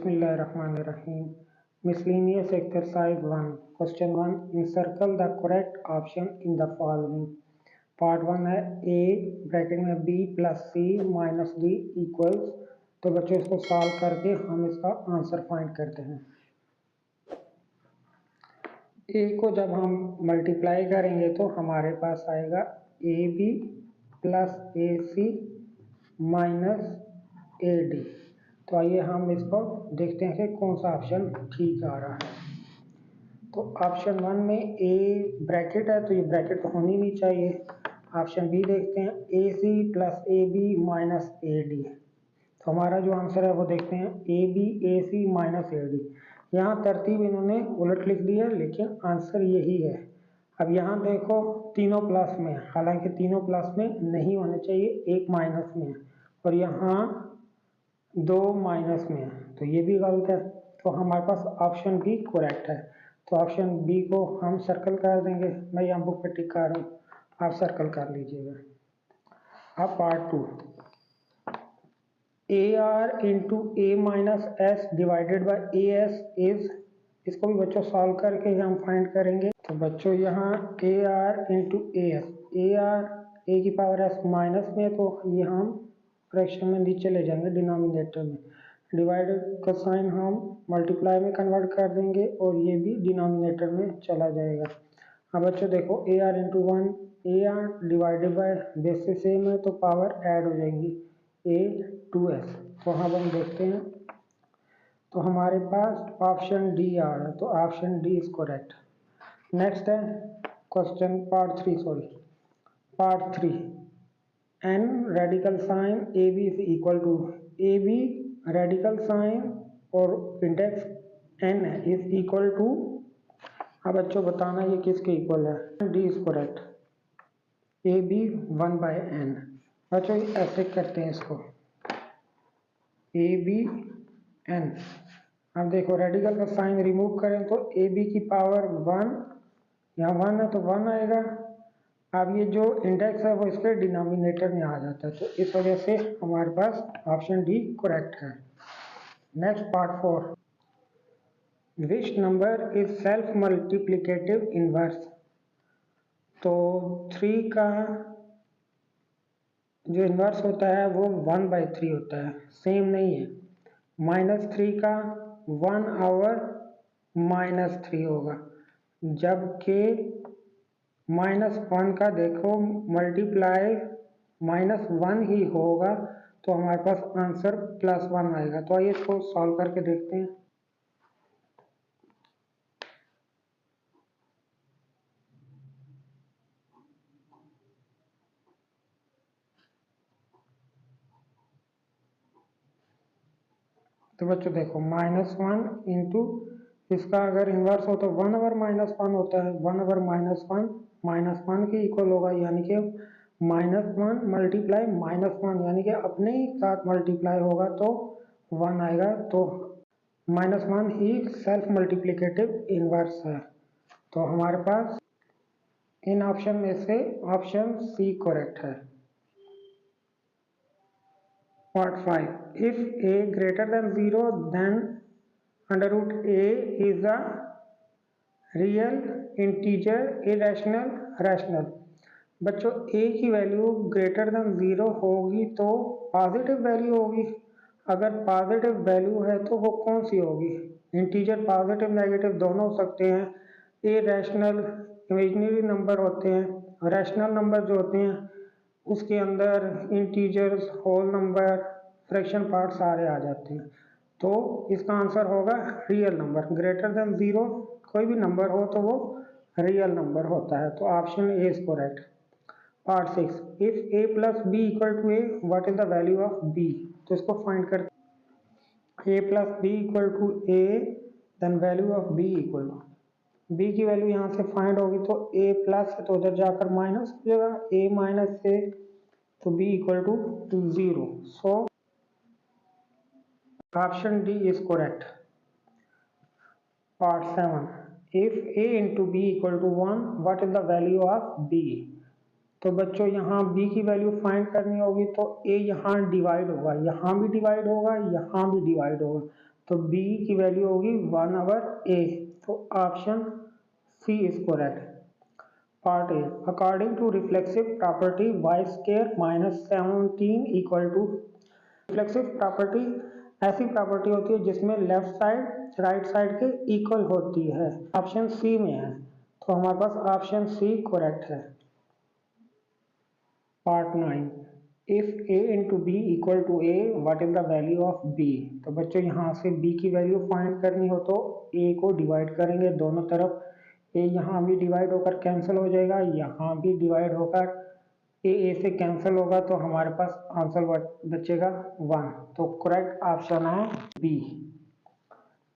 Bismillahirrahmanirrahim. Miscellaneous exercise 1. Question 1. Encircle the correct option in the following. Part 1 है a bracket में b plus c minus d equals. तो बच्चों इसको solve करके हम इसका आंसर फाइंड करते हैं। a को जब हम मल्टीप्लाई करेंगे तो हमारे पास आएगा ab plus ac minus ad। तो आइए हम इसको देखते हैं कि कौन सा ऑप्शन ठीक आ रहा है। तो ऑप्शन 1 में a ब्रैकेट है तो ये ब्रैकेट तो होनी नहीं चाहिए। ऑप्शन बी देखते हैं ac plus ab minus ad। तो हमारा जो आंसर है वो देखते हैं ab ac माइनस ad। यहाँ तरतीब इन्होंने उलट लिख दी है लेकिन आंसर यही है। अब यहाँ देखो तीनों प्लस में, हालांकि तीनों प्लस में नहीं होने चाहिए, एक माइनस में है और यहाँ दो माइनस में है, तो ये भी गलत है। तो हमारे पास ऑप्शन बी करेक्ट है। तो ऑप्शन बी को हम सर्कल कर देंगे। मैं यहाँ बुक पे टिक कर रहा हूँ, आप सर्कल कर लीजिएगा। अब part 2, AR into A minus S divided by A S is, इसको भी बच्चों सॉल्व करके हम फाइंड करेंगे। तो बच्चों यहाँ AR into A S, AR ए की पावर एस माइनस में, तो ये हम फ्रैक्शन में नीचे ले जाएंगे डिनोमिनेटर में। डिवाइडेड का साइन हम मल्टीप्लाई में कन्वर्ट कर देंगे और ये भी डिनोमिनेटर में चला जाएगा। अब बच्चों देखो AR into 1, AR divided by base से सेम है तो पावर ऐड हो जाएंगी A2S। तो अब हम देखते हैं तो हमारे पास ऑप्शन डी आ रहा है, तो option D is correct. Next है question part 3, n radical sign A B is equal to, A B radical sign और इंडेक्स n है इज इक्वल टू। अब बच्चों बताना ये किसके इक्वल है। D is correct, A B 1/n। बच्चों ऐसे करते हैं इसको ए बी n। अब देखो रेडिकल का साइन रिमूव करें तो ए बी की पावर 1, यहाँ 1 है तो 1 आएगा। अब ये जो इंडेक्स है वो इसके डिनोमिनेटर में आ जाता है, तो इस वजह से हमारे पास ऑप्शन डी करेक्ट है। Next part 4, which number is self multiplicative inverse. तो 3 का जो इनवर्स होता है वो 1/3 होता है, सेम नहीं है। -3 का 1/-3 होगा, जबकि -1 का देखो मल्टीप्लाई -1 ही होगा, तो हमारे पास आंसर +1 आएगा। तो आइए इसको सॉल्व करके देखते हैं। तो बच्चों देखो -1 इंटू इसका अगर इन्वर्स हो तो 1/-1 होता है, 1/-1 -1 के इक्वल होगा, यानी कि -1 मल्टीप्लाई -1 यानी कि अपने ही साथ मल्टीप्लाई होगा तो 1 आएगा। तो -1 ही सेल्फ मल्टीप्लिकेटिव इनवर्स है। तो हमारे पास इन ऑप्शन में से ऑप्शन सी करेक्ट है। Part 5, if a greater than 0 then √a is a real, integer, irrational, rational. बच्चों a की वैल्यू ग्रेटर देन 0 होगी तो पॉजिटिव वैल्यू होगी। अगर पॉजिटिव वैल्यू है तो वो कौन सी होगी। इंटीजर पॉजिटिव नेगेटिव दोनों हो सकते हैं, इरेशनल इमेजिनरी नंबर होते हैं, रैशनल नंबर जो होते हैं उसके अंदर integers, whole number, fraction part सारे आ जाते हैं। तो इसका आंसर होगा रियल नंबर। ग्रेटर देन 0 कोई भी नंबर हो तो वो रियल नंबर होता है, तो option A is correct. Part 6, if a plus B equal to a what is the value of b। तो इसको फाइंड करते, a plus B equal to a then value of b equal to, b की value यहाँ से find होगी तो a plus है तो उधर जाकर माइनस हो जाएगा, a माइनस a तो b equal to 0। So option D is correct. Part 7, if a into B equal to 1 what is the value of b। तो बच्चों यहाँ b की वैल्यू फाइंड करनी होगी तो a यहाँ डिवाइड होगा, यहाँ भी डिवाइड होगा, यहाँ भी डिवाइड होगा, तो b की वैल्यू होगी 1/a, तो option C is correct. Part A, according to reflexive property y² - 17 equal to. Reflexive property ऐसी प्रॉपर्टी होती है जिसमें लेफ्ट साइड राइट साइड के इक्वल होती है, ऑप्शन सी में है, तो हमारे पास ऑप्शन सी करेक्ट है। Part 9, if a into B equal to a what is the value of b। तो बच्चों यहाँ से b की वैल्यू फाइंड करनी हो तो a को डिवाइड करेंगे दोनों तरफ, a यहाँ भी डिवाइड होकर कैंसिल हो जाएगा, यहाँ भी डिवाइड होकर a से कैंसिल होगा, तो हमारे पास आंसर बचेगा 1, तो करेक्ट ऑप्शन है b।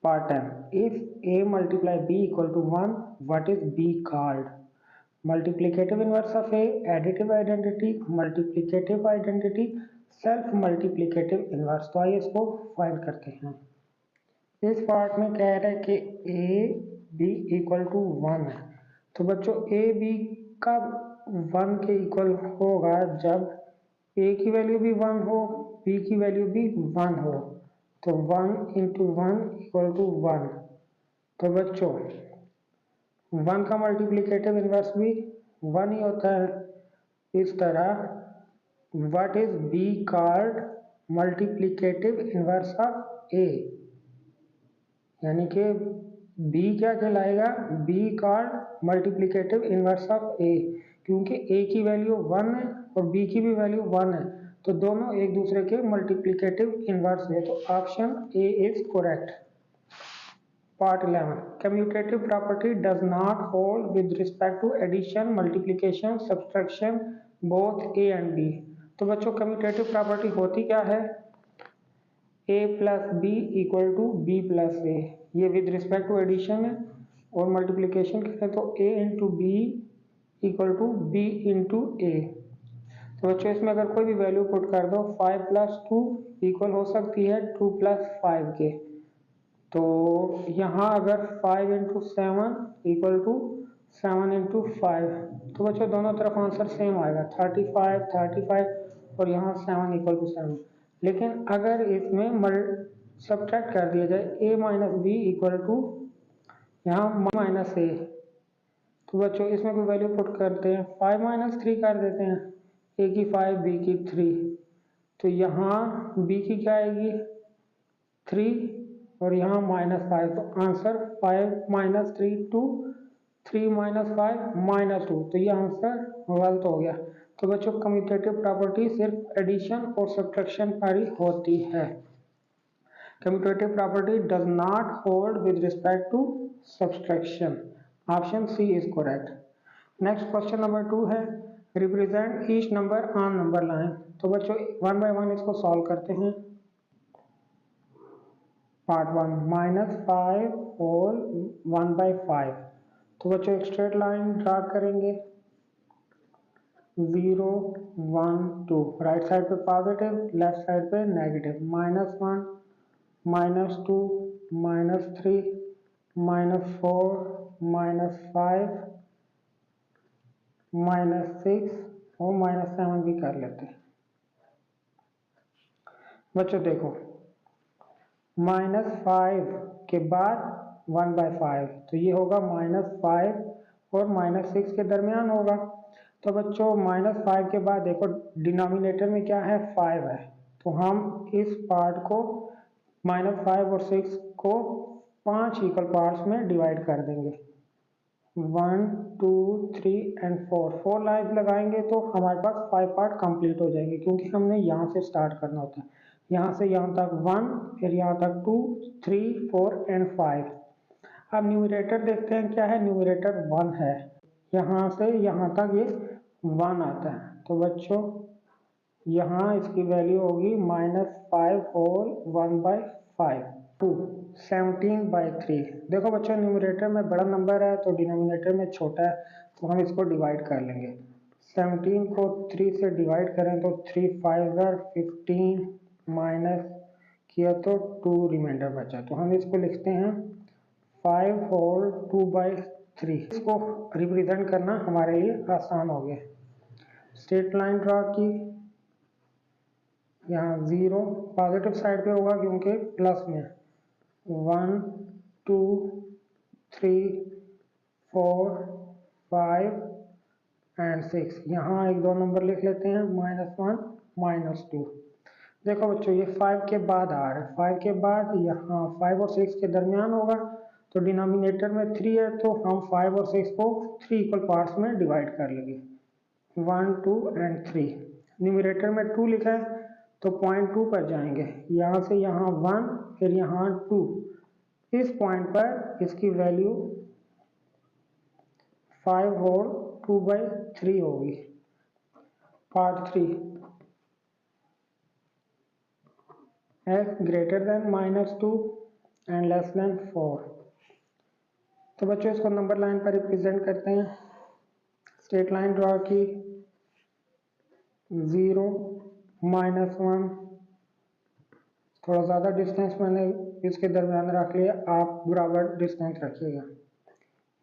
Part 10, if a multiply b equal to 1 what is b called. Multiplicative inverse of a, additive identity, multiplicative identity, self multiplicative inverse. तो आइए इसको फाइंड करते हैं। इस पार्ट में कह रहे हैं कि ए बी इक्वल टू 1 है, तो बच्चों ए बी का 1 के इक्वल होगा जब ए की वैल्यू भी 1 हो, बी की वैल्यू भी 1 हो, तो 1 इंटू 1 इक्वल टू 1। तो बच्चों 1 का मल्टीप्लिकेटिव इनवर्स भी 1 ही होता है। इस तरह what is B called multiplicative inverse of A, यानी कि b क्या कहलाएगा, b called multiplicative inverse of a, क्योंकि a की वैल्यू 1 है और b की भी वैल्यू 1 है, तो दोनों एक दूसरे के मल्टीप्लिकेटिव इनवर्स है, तो option a is correct. Part 11, commutative property does not hold with respect to addition, multiplication, subtraction both a and b। तो बच्चों कम्यूटेटिव प्रॉपर्टी होती क्या है, a plus B equal to B plus A, ये with respect to addition है, और multiplication करें तो a into B equal to B into A. तो बच्चों इसमें अगर कोई भी वैल्यू पुट कर दो, 5 प्लस 2 इक्वल हो सकती है 2 प्लस 5 के, तो यहाँ अगर 5 इंटू 7 इक्वल टू 7 इंटू 5, तो बच्चों दोनों तरफ आंसर सेम आएगा, 35 और यहाँ 7 इक्वल टू 7। लेकिन अगर इसमें सब्ट्रैक्ट कर दिया जाए a minus b equal to यहाँ माइनस ए, तो बच्चों इसमें कोई वैल्यू पुट करते हैं, 5 माइनस 3 कर देते हैं, a की 5 b की 3, तो यहाँ b की क्या आएगी 3 और यहाँ -5, तो आंसर 5 माइनस 3 2, 3 माइनस 5 माइनस 2, तो ये आंसर गलत हो गया। तो बच्चों कम्यूटेटिव प्रॉपर्टी सिर्फ एडिशन और सब्ट्रैक्शन पर ही होती है। Commutative property does not hold with respect to subtraction, option C is correct. Next question number 2 है, represent each number on number line. तो बच्चों 1 बाय 1 इसको सॉल्व करते हैं। Part 1, -5 whole 1/5। तो बच्चों एक स्ट्रेट लाइन ड्रा करेंगे, 0 1 2, राइट साइड पे पॉजिटिव, लेफ्ट साइड पे नेगेटिव, -1 -2 -3 -4 -5 -6 और -7 भी कर लेते हैं। बच्चों देखो -5 के बाद 1/5, तो ये होगा -5 और -6 के दरमियान होगा। तो बच्चों -5 के बाद देखो डिनोमिनेटर में क्या है 5 है, तो हम इस पार्ट को -5 और 6 को 5 इक्वल पार्ट्स में डिवाइड कर देंगे, 1 2 3 एंड 4 लाइन्स लगाएंगे तो हमारे पास 5 पार्ट कंप्लीट हो जाएंगे, क्योंकि हमने यहाँ से स्टार्ट करना होता है, यहाँ से यहाँ तक 1, फिर यहाँ तक 2 3 4 एंड 5। अब न्यूमरेटर देखते हैं क्या है, न्यूमरेटर 1 है, यहाँ से यहाँ तक ये 1 आता है, तो बच्चों यहाँ इसकी वैल्यू होगी -5 होल 1/5 2 17/3। देखो बच्चों न्यूमरेटर में बड़ा नंबर है तो डिनोमिनेटर में छोटा है, तो हम इसको डिवाइड कर लेंगे। 17 को 3 से डिवाइड करें तो 3 5 15 माइनस किया तो 2 रिमाइंडर बचा, तो हम इसको लिखते हैं 5 होल 2/3। इसको रिप्रेजेंट करना हमारे लिए आसान हो गया। स्ट्रेट लाइन ड्रा की, यहाँ 0 पॉजिटिव साइड पे होगा क्योंकि प्लस में, 1 2 3 4 5 एंड 6। यहाँ एक दो नंबर लिख लेते हैं, -1 -2। देखो बच्चों ये 5 के बाद आ रहा है, 5 के बाद यहाँ 5 और 6 के दरमियान होगा, तो डिनोमिनेटर में 3 है तो हम 5 और 6 को 3 इक्वल पार्ट्स में डिवाइड कर लेंगे, 1 2 एंड 3। न्यूमरेटर में 2 लिखा है तो पॉइंट 2 पर जाएंगे, यहाँ से यहाँ 1 फिर यहाँ 2, इस पॉइंट पर इसकी वैल्यू 5 होल 2/3 होगी। Part 3, x greater then -2 and less than 4। तो बच्चों इसको नंबर लाइन पर रिप्रेजेंट करते हैं। स्ट्रेट लाइन ड्रॉ की, 0 -1, थोड़ा ज़्यादा डिस्टेंस मैंने इसके दरमियान रख लिया, आप बराबर डिस्टेंस रखिएगा।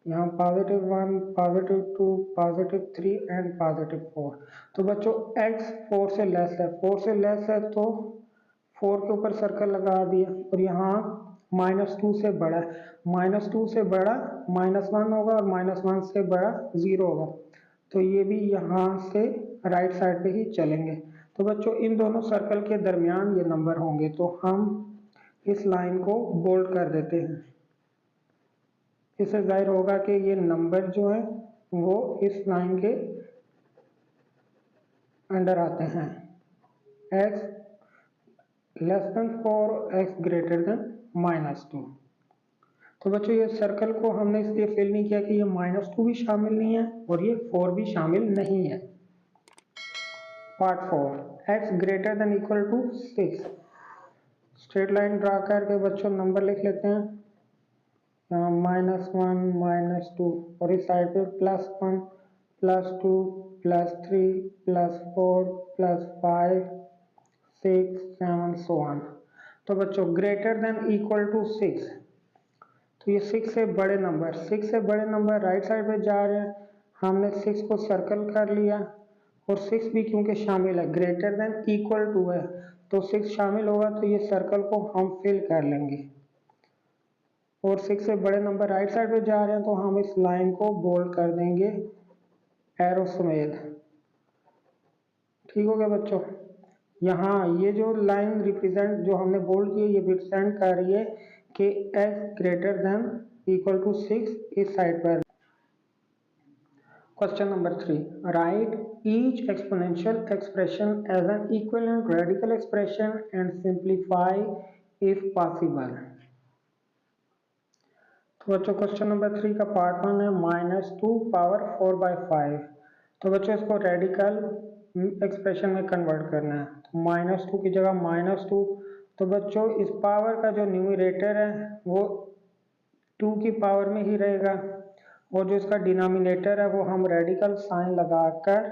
यहाँ +1 +2 +3 एंड +4। तो बच्चों x 4 से लेस है, 4 से लेस है तो 4 के ऊपर सर्कल लगा दिया, और यहाँ -2 से बड़ा है, -2 से बड़ा -1 होगा और -1 से बड़ा 0 होगा, तो ये भी यहाँ से राइट साइड पे ही चलेंगे। तो बच्चों इन दोनों सर्कल के दरमियान ये नंबर होंगे, तो हम इस लाइन को बोल्ड कर देते हैं। इससे जाहिर होगा कि ये नंबर जो है वो इस लाइन के अंडर आते हैं, x <4 x ग्रेटर देन -2। तो बच्चों ये सर्कल को हमने इसलिए फिल नहीं किया कि ये -2 भी शामिल नहीं है और ये 4 भी शामिल नहीं है। Part 4, x greater than equal to 6। Straight line draw करके बच्चों नंबर लिख लेते हैं, -1 -2 और इस साइड पे +1 +2 +3 +4 +5 6 7 so on। तो बच्चों ग्रेटर देन इक्वल टू 6, तो ये 6 से बड़े नंबर, 6 से बड़े नंबर राइट साइड पे जा रहे हैं, हमने 6 को सर्कल कर लिया, और 6 भी क्योंकि शामिल है, ग्रेटर देन इक्वल टू है तो 6 शामिल होगा, तो ये सर्कल को हम फिल कर लेंगे, और 6 से बड़े नंबर राइट साइड पे जा रहे हैं तो हम इस लाइन को बोल्ड कर देंगे एरो समेत। ठीक हो गया बच्चों। यहाँ ये जो लाइन रिप्रेजेंट जो हमने बोल्ड की है, ये रिप्रेजेंट कर रही है कि x greater than equal to 6 इस साइड पर। Question number 3, write each exponential expression as an equivalent radical expression and simplify if possible. तो बच्चों क्वेश्चन नंबर 3 का पार्ट 1 है -2 पावर 4/5। तो बच्चों इसको रेडिकल एक्सप्रेशन में कन्वर्ट करना है, तो -2 की जगह -2, तो बच्चों इस पावर का जो न्यूमरेटर है वो 2 की पावर में ही रहेगा, और जो इसका डिनोमिनेटर है वो हम रेडिकल साइन लगाकर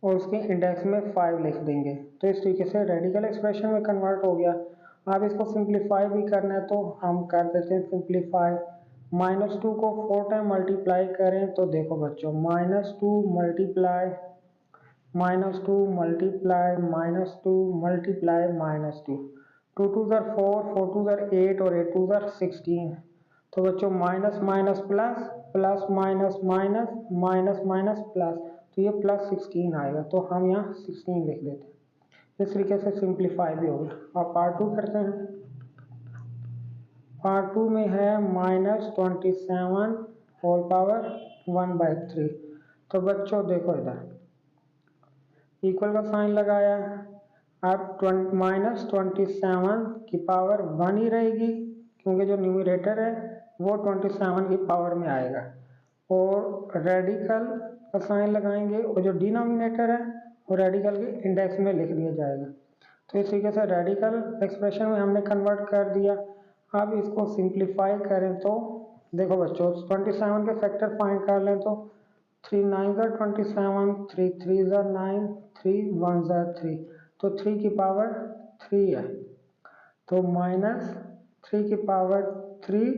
और उसके इंडेक्स में 5 लिख देंगे। तो इस तरीके से रेडिकल एक्सप्रेशन में कन्वर्ट हो गया। अब इसको सिंप्लीफाई भी करना है तो हम कर देते हैं सिंप्लीफाई। -2 को 4 टाइम मल्टीप्लाई करें तो देखो बच्चों, -2 मल्टीप्लाई -2 मल्टीप्लाई -2 मल्टीप्लाई -2, 2 2 ज़र 4, 4 2 ज़र 8 और 8 2 ज़र 16। तो बच्चों minus minus plus, plus minus minus, minus minus plus, तो ये +16 आएगा, तो हम यहाँ 16 लिख देते हैं। इस तरीके से सिंप्लीफाई भी होगा। अब पार्ट 2 करते हैं। पार्ट 2 में है -27 होल पावर 1/3। तो बच्चों देखो इधर इक्वल का साइन लगाया, अब -27 की पावर 1 ही रहेगी, क्योंकि जो न्यूमरेटर है वो 27 की पावर में आएगा, और रेडिकल का साइन लगाएंगे और जो डिनोमिनेटर है वो रेडिकल के इंडेक्स में लिख दिया जाएगा। तो इस तरीके से रेडिकल एक्सप्रेशन में हमने कन्वर्ट कर दिया। अब इसको सिंप्लीफाई करें तो देखो बच्चों 27 के फैक्टर फाइंड कर लें तो 3 9 ज़र 27, 3 3 ज़र 9, 3 1 ज़र 3, तो 3 की पावर 3 है, तो -3 की पावर 3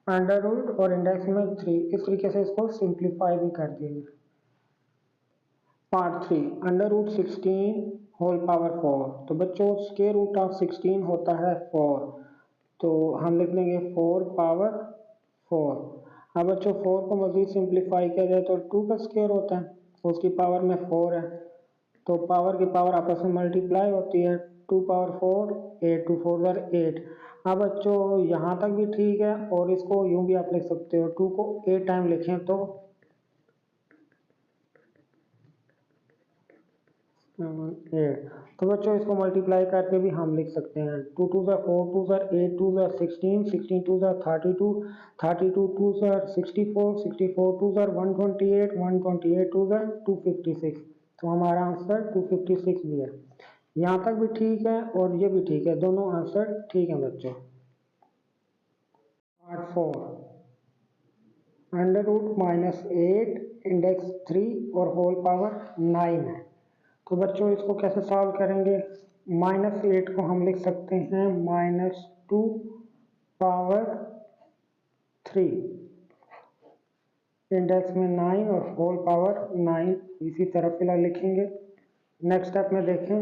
अंडर रूट और इंडेक्स में 3। इस तरीके से इसको सिंप्लीफाई भी कर दिया। Part 3, √16 whole power 4। तो बच्चों स्क्वायर रूट ऑफ 16 होता है 4। तो हम लिख लेंगे 4 पावर 4। अब बच्चों 4 को मज़ीद सिंप्लीफाई किया जाए तो 2 का स्क्वायर होता है, उसकी पावर में 4 है, तो पावर की पावर आपस में मल्टीप्लाई होती है। 2 पावर 4, 8 2 4 ज़र 8। अब बच्चों यहाँ तक भी ठीक है, और इसको यूँ भी आप लिख सकते हो, 2 को 8 टाइम लिखें तो 8। तो बच्चों इसको मल्टीप्लाई करके भी हम लिख सकते हैं। 2 2 ज़र 4 2 ज़र 8 2 ज़र 16 16 2 ज़र 32 32 2 ज़र 64 64 2 ज़र 128 128 2 ज़र 256। तो हमारा आंसर 256 भी है। यहाँ तक भी ठीक है और ये भी ठीक है, दोनों आंसर ठीक है बच्चों। पार्ट 4, अंडर रूट -8 इंडेक्स 3 और होल पावर 9 है। तो बच्चों इसको कैसे सॉल्व करेंगे? -8 को हम लिख सकते हैं -2 पावर 3, इंडेक्स में 9 और होल पावर 9 इसी तरह फिलहाल लिखेंगे। नेक्स्ट स्टेप में देखें,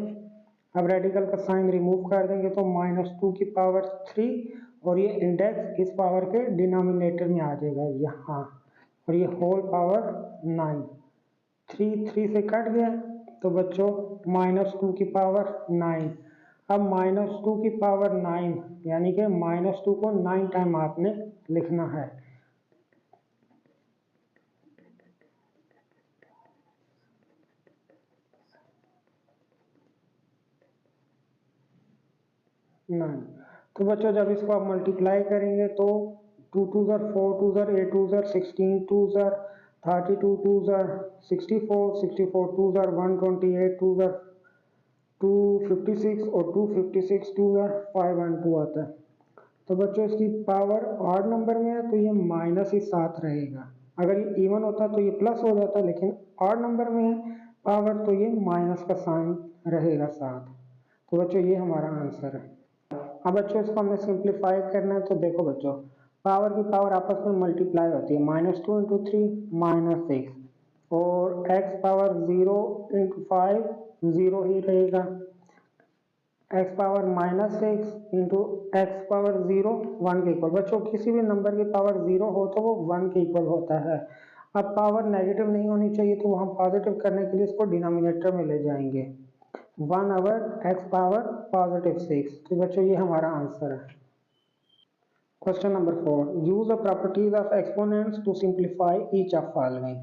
अब रेडिकल का साइन रिमूव कर देंगे तो -2 की पावर 3 और ये इंडेक्स इस पावर के डिनोमिनेटर में आ जाएगा यहाँ, और ये होल पावर 9। 3 3 से कट गया तो बच्चों -2 की पावर 9। अब -2 की पावर 9 यानी कि -2 को 9 टाइम आपने लिखना है। तो बच्चों जब इसको आप मल्टीप्लाई करेंगे तो 2 2 ज़र 4 2 ज़र 8 2 ज़र 16 2 ज़र 32 2 ज़र 64 64 2 ज़र 128 2 ज़र 256 और 256 2 ज़र 512 आता है। तो बच्चों इसकी पावर ऑड नंबर में है तो ये माइनस ही 7 रहेगा। अगर ये इवन होता तो ये प्लस हो जाता, लेकिन ऑड नंबर में है पावर तो ये माइनस का साइन रहेगा 7। तो बच्चों ये हमारा आंसर है। अब बच्चों इसको हमने सिंप्लीफाई करना है, तो देखो बच्चों पावर की पावर आपस में मल्टीप्लाई होती है। -2 इंटू 3 -6, और x पावर 0 इंटू 5 0 ही रहेगा। x power -6 into x power 0 1 के इक्वल। बच्चों किसी भी नंबर की पावर 0 हो तो वो 1 के इक्वल होता है। अब पावर नेगेटिव नहीं होनी चाहिए तो हम पॉजिटिव करने के लिए इसको डिनोमिनेटर में ले जाएंगे। 1 ओवर x पावर +6। तो बच्चों ये हमारा आंसर है। Question number 4, use the properties of exponents to simplify each of following.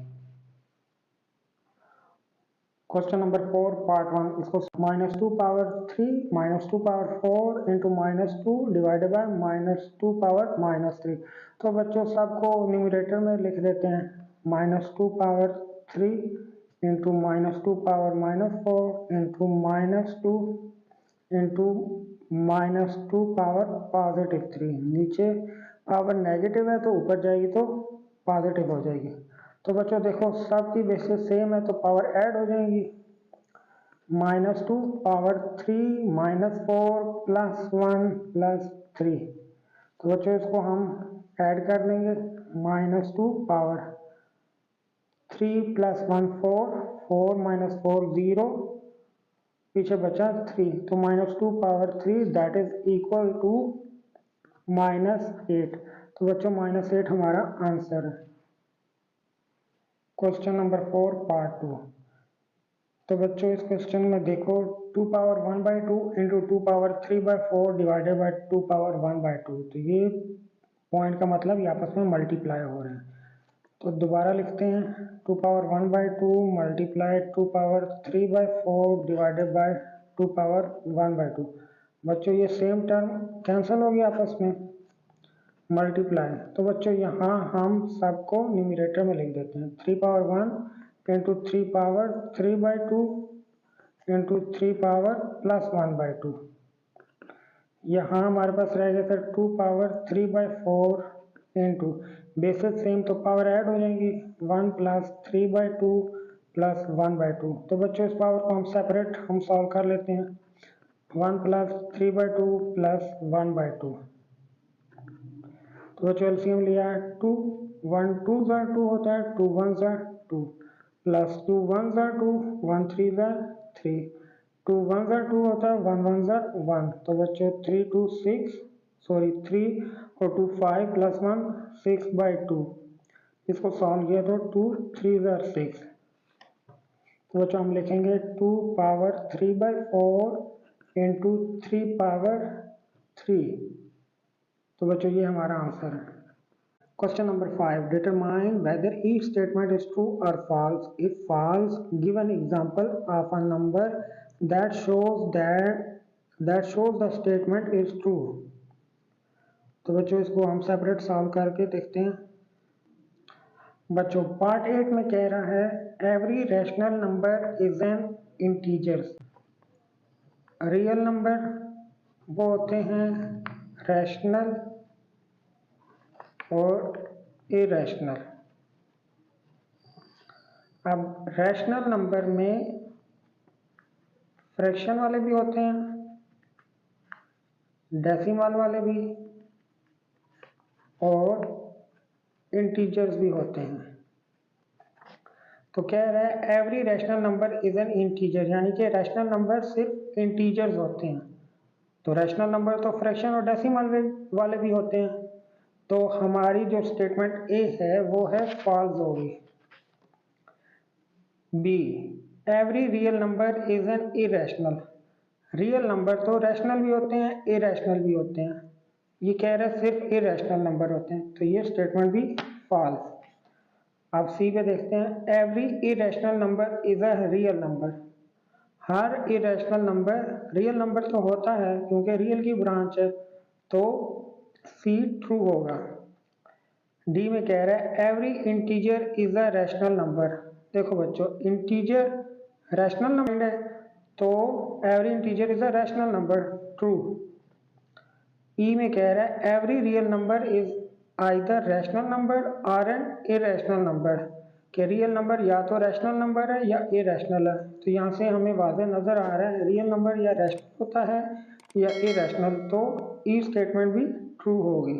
Question number 4 part 1, इसको -2 power 3 -2 power 4 into -2 divided by -2 power -3। तो बच्चों सबको न्यूमरेटर में लिख देते हैं। -2 power 3 into -2 power -4 into -2 into -2 power +3। नीचे पावर नेगेटिव है तो ऊपर जाएगी तो पॉजिटिव हो जाएगी। तो बच्चों देखो सबकी बेसिस सेम है तो पावर ऐड हो जाएंगी। -2 पावर 3 -4 +1 +3। तो बच्चों इसको हम ऐड कर लेंगे। -2 पावर 3 + 1 4 4 - 4 0, पीछे बचा 3, तो -2 power 3 that is equal to -8। तो बच्चों -8 हमारा आंसर है। Question number 4 part 2। तो बच्चों इस क्वेश्चन में देखो 2 power 1/2 into 2 power 3/4 divided by 2 power 1/2। तो ये पॉइंट का मतलब ये आपस में मल्टीप्लाई हो रहे हैं। तो दोबारा लिखते हैं 2 power 1/2 multiply 2 power 3/4 divided by 2 power 1/2। बच्चों ये सेम टर्म कैंसिल हो गया आपस में, मल्टीप्लाई। तो बच्चों यहाँ हम सबको न्यूमरेटर में लिख देते हैं। 3 power 1 into 3 power 3/2 into 3 power +1/2। यहाँ हमारे पास रहेगा sir 2 power 3/4 into, basis same तो पावर ऐड हो जाएंगी 1 + 3/2 + 1/2। तो बच्चों इस पावर को हम सेपरेट हम सॉल्व कर लेते हैं। 1 + 3/2 + 1/2। तो बच्चों एलसीएम लिया है 2 1 2 ज़र 2 होता है, 2 1 ज़र 2 प्लस 2 1 ज़र 2 1 3 ज़र 3, 2 1 ज़र 2 होता है, 1 1 ज़र 1। तो बच्चों 3 2 6 सॉरी 3 और 2 5 प्लस 1 6/2। इसको सॉल्व किया तो 2 3 are 6। तो बच्चों हम लिखेंगे 2 पावर 3/4 इंटू 3 पावर 3। तो बच्चों ये हमारा आंसर है। Question number 5. Determine whether each statement is true or false. If false, give an example of a number that shows the statement is true. तो बच्चों इसको हम सेपरेट सॉल्व करके देखते हैं। बच्चों पार्ट 8 में कह रहा है every rational number is an integer. Real number वो होते हैं रैशनल और इरेशनल। अब रैशनल नंबर में फ्रैक्शन वाले भी होते हैं, डेसिमल वाले भी और इंटीजर्स भी होते हैं। तो कह रहा है every rational number is an integer, यानी कि रैशनल नंबर सिर्फ इंटीजर्स होते हैं। तो रैशनल नंबर तो फ्रैक्शन और डेसिमल वाले भी होते हैं। तो हमारी जो स्टेटमेंट ए है वो है फॉल्स होगी। Be every real number is an irrational. Real number तो रैशनल भी होते हैं इरेशनल भी होते हैं, ये कह रहे हैं सिर्फ इरेशनल नंबर होते हैं, तो ये स्टेटमेंट भी फॉल्स। अब सी पे देखते हैं every irrational number is a real number. Her irrational number real number तो होता है क्योंकि रियल की ब्रांच है, तो सी ट्रू होगा। डी में कह रहा है every integer is a rational number. देखो बच्चों इंटीजर रैशनल नंबर है तो every integer is a rational number, true. E में कह रहा है every real number is either rational number और एन इरेशनल नंबर, कि रियल नंबर या तो रैशनल नंबर है या इरेशनल है। तो यहाँ से हमें वाज़ेह नज़र आ रहा है रियल नंबर या रैशनल होता है या इरेशनल, तो ई स्टेटमेंट भी ट्रू होगी।